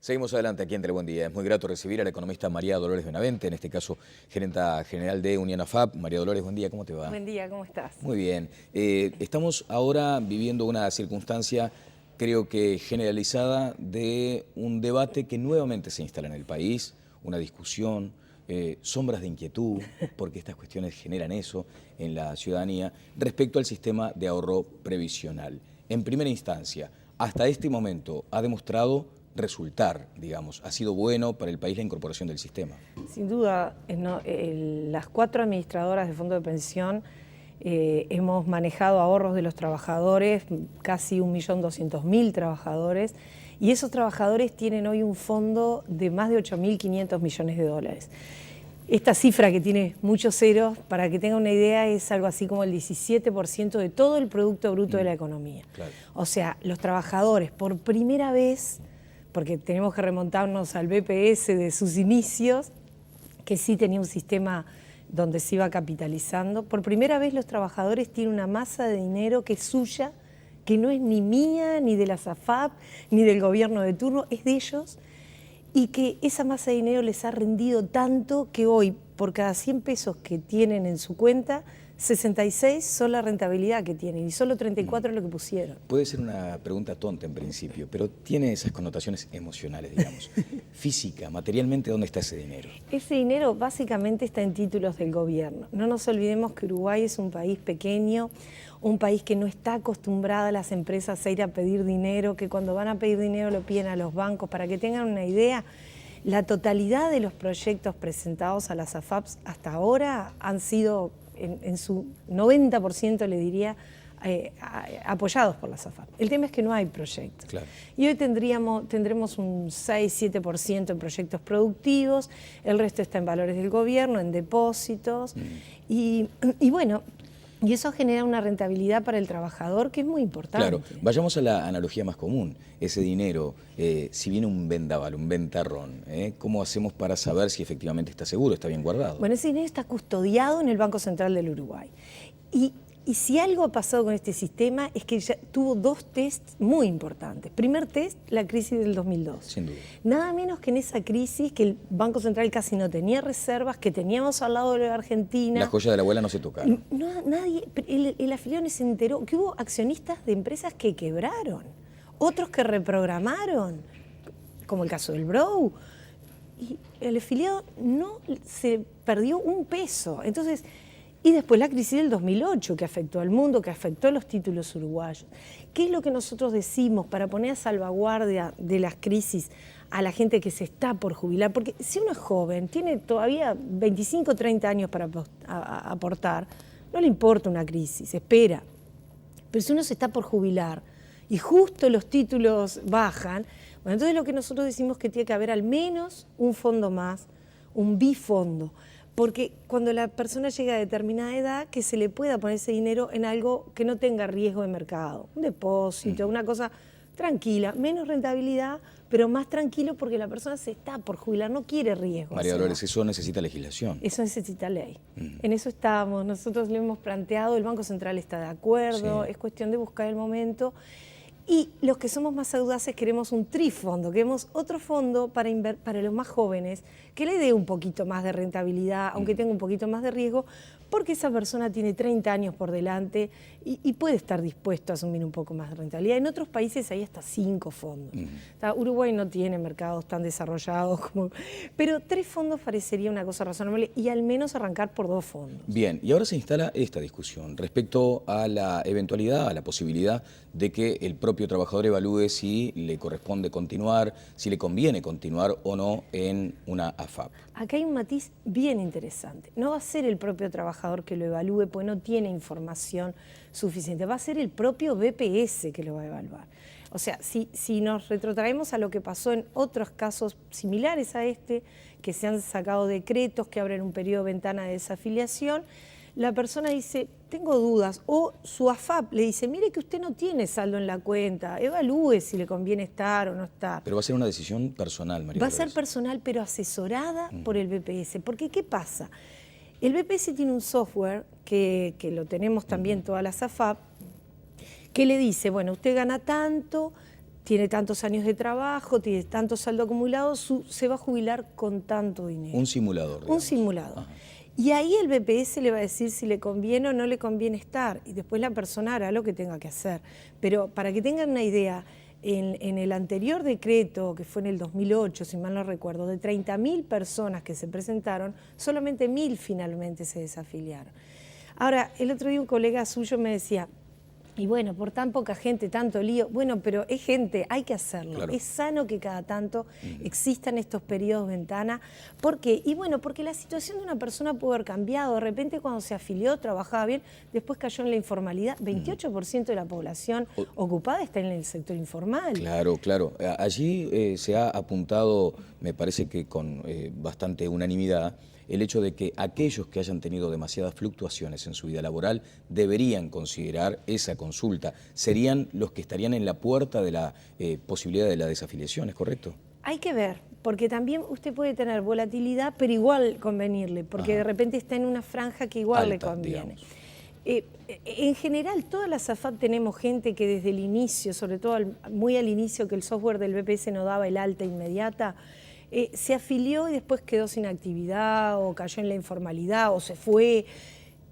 Seguimos adelante aquí en Telebuen Día. Es muy grato recibir a la economista María Dolores Benavente, en este caso gerenta general de Unión AFAP. María Dolores, buen día, ¿cómo te va? Buen día, ¿cómo estás? Muy bien. Estamos ahora viviendo una circunstancia, creo que generalizada, de un debate que nuevamente se instala en el país, una discusión, sombras de inquietud, porque estas cuestiones generan eso en la ciudadanía, respecto al sistema de ahorro previsional. En primera instancia, hasta este momento ha demostrado resultar, digamos, ha sido bueno para el país la incorporación del sistema. Sin duda, las 4 administradoras de fondo de pensión hemos manejado ahorros de los trabajadores, casi 1.200.000 trabajadores, y esos trabajadores tienen hoy un fondo de más de 8.500 millones de dólares. Esta cifra, que tiene muchos ceros, para que tenga una idea, es algo así como el 17% de todo el Producto Bruto de la economía. Claro. O sea, los trabajadores, por primera vez, porque tenemos que remontarnos al BPS de sus inicios, que sí tenía un sistema donde se iba capitalizando, por primera vez los trabajadores tienen una masa de dinero que es suya, que no es ni mía, ni de la SAFAP, ni del gobierno de turno, es de ellos, y que esa masa de dinero les ha rendido tanto que hoy, por cada 100 pesos que tienen en su cuenta, 66 son la rentabilidad que tienen y solo 34 es lo que pusieron. Puede ser una pregunta tonta en principio, pero tiene esas connotaciones emocionales, digamos. Física, materialmente, ¿dónde está ese dinero? Ese dinero básicamente está en títulos del gobierno. No nos olvidemos que Uruguay es un país pequeño, un país que no está acostumbrada a las empresas a ir a pedir dinero, que cuando van a pedir dinero lo piden a los bancos. Para que tengan una idea, la totalidad de los proyectos presentados a las AFAPs hasta ahora han sido, en su 90%, le diría, apoyados por la SAFAP. El tema es que no hay proyectos. Claro. Y hoy tendremos un 6-7% en proyectos productivos, el resto está en valores del gobierno, en depósitos, y bueno, y eso genera una rentabilidad para el trabajador que es muy importante. Claro, vayamos a la analogía más común. Ese dinero, si viene un vendaval, un ventarrón, ¿cómo hacemos para saber si efectivamente está seguro, está bien guardado? Bueno, ese dinero está custodiado en el Banco Central del Uruguay. Y si algo ha pasado con este sistema es que ya tuvo 2 tests muy importantes. Primer test, la crisis del 2002. Sin duda. Nada menos que en esa crisis, que el Banco Central casi no tenía reservas, que teníamos al lado de la Argentina. La joya de la abuela no se tocaron. Nadie, el afiliado se enteró que hubo accionistas de empresas que quebraron, otros que reprogramaron, como el caso del Brow. Y el afiliado no se perdió un peso. Entonces, y después la crisis del 2008, que afectó al mundo, que afectó a los títulos uruguayos. ¿Qué es lo que nosotros decimos para poner a salvaguardia de las crisis a la gente que se está por jubilar? Porque si uno es joven, tiene todavía 25 o 30 años para aportar, no le importa una crisis, espera. Pero si uno se está por jubilar y justo los títulos bajan, bueno, entonces lo que nosotros decimos es que tiene que haber al menos un fondo más, un bifondo. Porque cuando la persona llega a determinada edad, que se le pueda poner ese dinero en algo que no tenga riesgo de mercado. Un depósito, una cosa tranquila, menos rentabilidad, pero más tranquilo porque la persona se está por jubilar, no quiere riesgo. María Dolores, eso necesita legislación. Eso necesita ley. En eso estamos, nosotros lo hemos planteado, el Banco Central está de acuerdo, es cuestión de buscar el momento. Y los que somos más audaces queremos un trifondo, queremos otro fondo para los más jóvenes, que le dé un poquito más de rentabilidad, aunque tenga un poquito más de riesgo, porque esa persona tiene 30 años por delante y puede estar dispuesto a asumir un poco más de rentabilidad. En otros países hay hasta 5 fondos. Uruguay no tiene mercados tan desarrollados, pero 3 fondos parecería una cosa razonable y al menos arrancar por 2 fondos. Bien, y ahora se instala esta discusión respecto a la eventualidad, a la posibilidad de que el propio trabajador evalúe si le corresponde continuar, si le conviene continuar o no en una AFAP. Acá hay un matiz bien interesante. No va a ser el propio trabajador que lo evalúe, porque no tiene información suficiente. Va a ser el propio BPS que lo va a evaluar. O sea, si nos retrotraemos a lo que pasó en otros casos similares a este, que se han sacado decretos que abren un periodo de ventana de desafiliación, la persona dice, tengo dudas, o su AFAP le dice, mire que usted no tiene saldo en la cuenta, evalúe si le conviene estar o no estar. Pero va a ser una decisión personal, María Va a Dolores. ser personal, pero asesorada por el BPS. Porque, ¿qué pasa? El BPS tiene un software que lo tenemos también todas las AFAP, que le dice, bueno, usted gana tanto, tiene tantos años de trabajo, tiene tanto saldo acumulado, se va a jubilar con tanto dinero. Un simulador. Un simulador. Ajá. Y ahí el BPS le va a decir si le conviene o no le conviene estar, y después la persona hará lo que tenga que hacer. Pero para que tengan una idea, en el anterior decreto, que fue en el 2008, si mal no recuerdo, de 30.000 personas que se presentaron, solamente 1.000 finalmente se desafiliaron. Ahora, el otro día un colega suyo me decía, y bueno, por tan poca gente, tanto lío. Bueno, pero es gente, hay que hacerlo. Claro. Es sano que cada tanto existan estos periodos ventana. ¿Por qué? Y bueno, porque la situación de una persona puede haber cambiado. De repente cuando se afilió, trabajaba bien, después cayó en la informalidad. 28% de la población ocupada está en el sector informal. Claro, claro. Allí se ha apuntado, me parece que con bastante unanimidad, el hecho de que aquellos que hayan tenido demasiadas fluctuaciones en su vida laboral deberían considerar esa consulta. Serían los que estarían en la puerta de la posibilidad de la desafiliación, ¿es correcto? Hay que ver, porque también usted puede tener volatilidad, pero igual convenirle, porque de repente está en una franja que igual alta, le conviene. En general, todas las AFAP tenemos gente que desde el inicio, sobre todo muy al inicio que el software del BPS no daba el alta inmediata, se afilió y después quedó sin actividad o cayó en la informalidad o se fue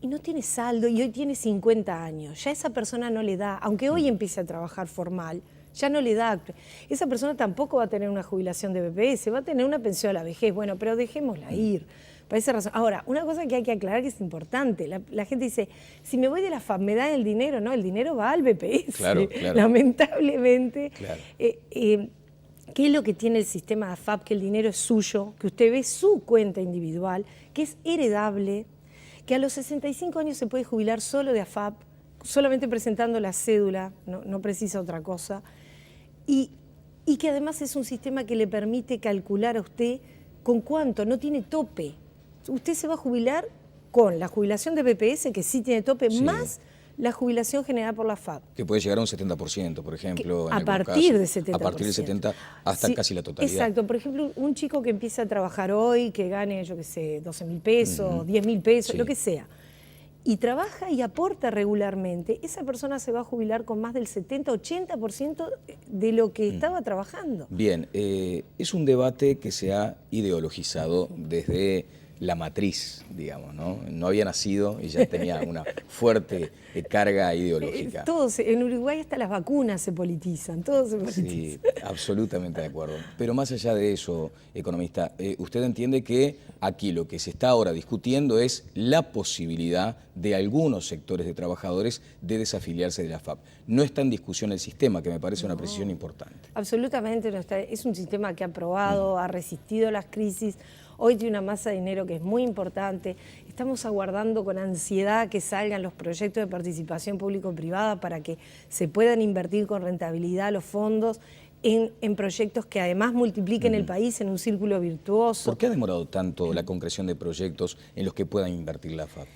y no tiene saldo y hoy tiene 50 años. Ya esa persona no le da, aunque hoy empiece a trabajar formal, ya no le da. Esa persona tampoco va a tener una jubilación de BPS, va a tener una pensión a la vejez. Bueno, pero dejémosla ir. Por esa razón. Ahora, una cosa que hay que aclarar que es importante, la gente dice, si me voy de la FAP, ¿me dan el dinero? No, el dinero va al BPS. Claro, claro. Lamentablemente. Claro. ¿Qué es lo que tiene el sistema de AFAP? Que el dinero es suyo, que usted ve su cuenta individual, que es heredable, que a los 65 años se puede jubilar solo de AFAP, solamente presentando la cédula, no precisa otra cosa, y que además es un sistema que le permite calcular a usted con cuánto, no tiene tope. Usted se va a jubilar con la jubilación de BPS, que sí tiene tope, sí, más la jubilación generada por la FAP. Que puede llegar a un 70%, por ejemplo. A partir de 70%. A partir del 70% hasta sí, casi la totalidad. Exacto. Por ejemplo, un chico que empieza a trabajar hoy, que gane, yo qué sé, 12.000 pesos, 10.000 pesos, sí, lo que sea, y trabaja y aporta regularmente, esa persona se va a jubilar con más del 70-80% de lo que estaba trabajando. Bien, es un debate que se ha ideologizado desde la matriz, digamos, ¿no? No había nacido y ya tenía una fuerte carga ideológica. Todos, en Uruguay hasta las vacunas se politizan, todos se politizan. Sí, absolutamente de acuerdo. Pero más allá de eso, economista, usted entiende que aquí lo que se está ahora discutiendo es la posibilidad de algunos sectores de trabajadores de desafiliarse de la FAP. No está en discusión el sistema, que me parece una precisión importante. Absolutamente no está. Es un sistema que ha probado, ha resistido las crisis. Hoy tiene una masa de dinero que es muy importante. Estamos aguardando con ansiedad que salgan los proyectos de participación público-privada para que se puedan invertir con rentabilidad los fondos en proyectos que además multipliquen el país en un círculo virtuoso. ¿Por qué ha demorado tanto la concreción de proyectos en los que puedan invertir la FAP?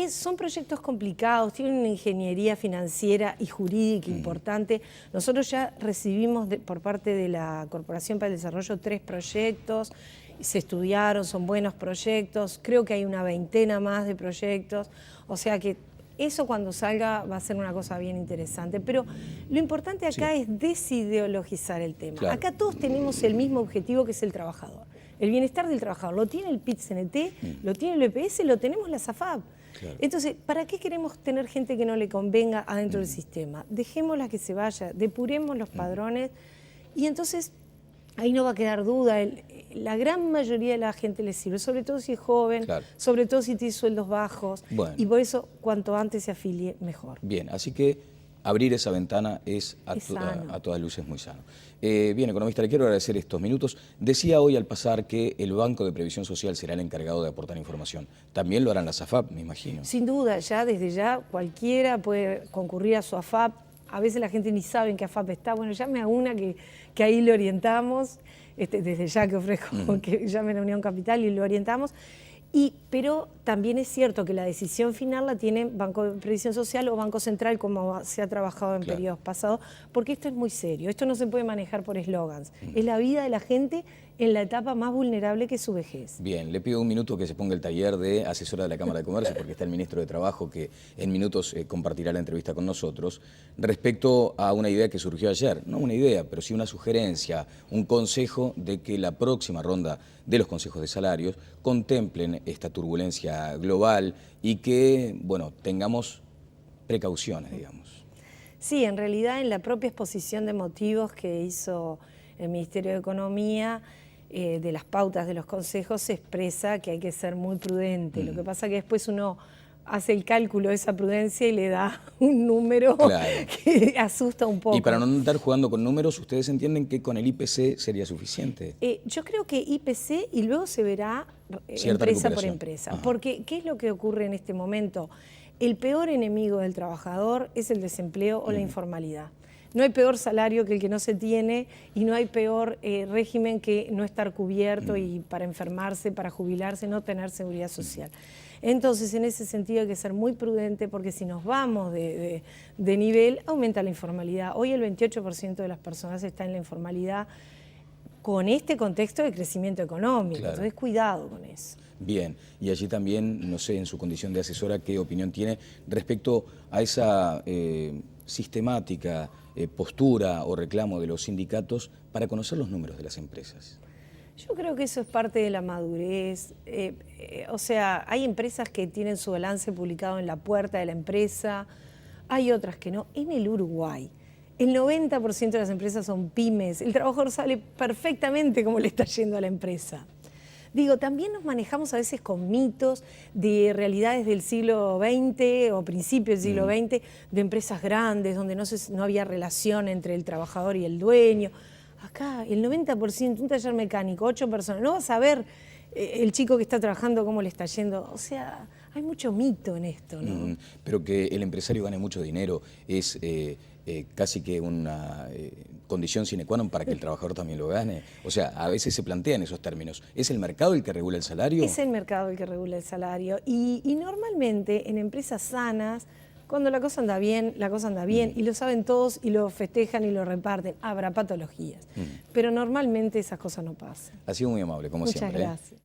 Son proyectos complicados, tienen una ingeniería financiera y jurídica importante. Nosotros ya recibimos por parte de la Corporación para el Desarrollo 3 proyectos, se estudiaron, son buenos proyectos, creo que hay una veintena más de proyectos, o sea que eso cuando salga va a ser una cosa bien interesante. Pero lo importante acá es desideologizar el tema. Claro. Acá todos tenemos el mismo objetivo, que es el trabajador. El bienestar del trabajador. Lo tiene el PIT-CNT, lo tiene el BPS, lo tenemos la SAFAP. Claro. Entonces, ¿para qué queremos tener gente que no le convenga adentro del sistema? Dejémosla que se vaya, depuremos los padrones y entonces ahí no va a quedar duda. La gran mayoría de la gente le sirve, sobre todo si es joven, claro, sobre todo si tiene sueldos bajos, bueno, y por eso cuanto antes se afilie, mejor. Bien, así que abrir esa ventana es a todas luces muy sano. Bien, economista, le quiero agradecer estos minutos. Decía hoy al pasar que el Banco de Previsión Social será el encargado de aportar información. También lo harán las AFAP, me imagino. Sin duda, ya desde ya cualquiera puede concurrir a su AFAP. A veces la gente ni sabe en qué AFAP está. Bueno, llame a una que ahí le orientamos, desde ya que ofrezco que llamen a Unión Capital y lo orientamos. Pero también es cierto que la decisión final la tiene Banco de Previsión Social o Banco Central, como se ha trabajado en periodos pasados, porque esto es muy serio. Esto no se puede manejar por eslogans. Es la vida de la gente en la etapa más vulnerable que es su vejez. Bien, le pido un minuto que se ponga el taller de asesora de la Cámara de Comercio, porque está el ministro de Trabajo que en minutos compartirá la entrevista con nosotros, respecto a una idea que surgió ayer. No una idea, pero sí una sugerencia, un consejo de que la próxima ronda de los consejos de salarios contemplen esta turbulencia global y que, bueno, tengamos precauciones, digamos. Sí, en realidad en la propia exposición de motivos que hizo el Ministerio de Economía, de las pautas de los consejos, se expresa que hay que ser muy prudente. Lo que pasa es que después uno hace el cálculo de esa prudencia y le da un número que asusta un poco. Y para no andar jugando con números, ¿ustedes entienden que con el IPC sería suficiente? Yo creo que IPC y luego se verá empresa por empresa. Ajá. Porque, ¿qué es lo que ocurre en este momento? El peor enemigo del trabajador es el desempleo o la informalidad. No hay peor salario que el que no se tiene y no hay peor régimen que no estar cubierto y para enfermarse, para jubilarse, no tener seguridad social. Entonces, en ese sentido hay que ser muy prudente porque si nos vamos de nivel, aumenta la informalidad. Hoy el 28% de las personas está en la informalidad con este contexto de crecimiento económico. Claro. Entonces, cuidado con eso. Bien, y allí también, no sé, en su condición de asesora, ¿qué opinión tiene respecto a esa sistemática postura o reclamo de los sindicatos para conocer los números de las empresas? Yo creo que eso es parte de la madurez. O sea, hay empresas que tienen su balance publicado en la puerta de la empresa, hay otras que no. En el Uruguay, el 90% de las empresas son pymes, el trabajador sabe perfectamente cómo le está yendo a la empresa. Digo, también nos manejamos a veces con mitos de realidades del siglo XX o principios del siglo XX, de empresas grandes donde no había relación entre el trabajador y el dueño. Acá el 90%, un taller mecánico, 8 personas, no vas a ver el chico que está trabajando cómo le está yendo. O sea, hay mucho mito en esto, ¿no? Pero que el empresario gane mucho dinero es casi que una condición sine qua non para que el trabajador también lo gane. O sea, a veces se plantean esos términos. ¿Es el mercado el que regula el salario? Es el mercado el que regula el salario. Y normalmente en empresas sanas, cuando la cosa anda bien, la cosa anda bien, y lo saben todos y lo festejan y lo reparten. Habrá patologías, pero normalmente esas cosas no pasan. Ha sido muy amable, como siempre. Muchas gracias.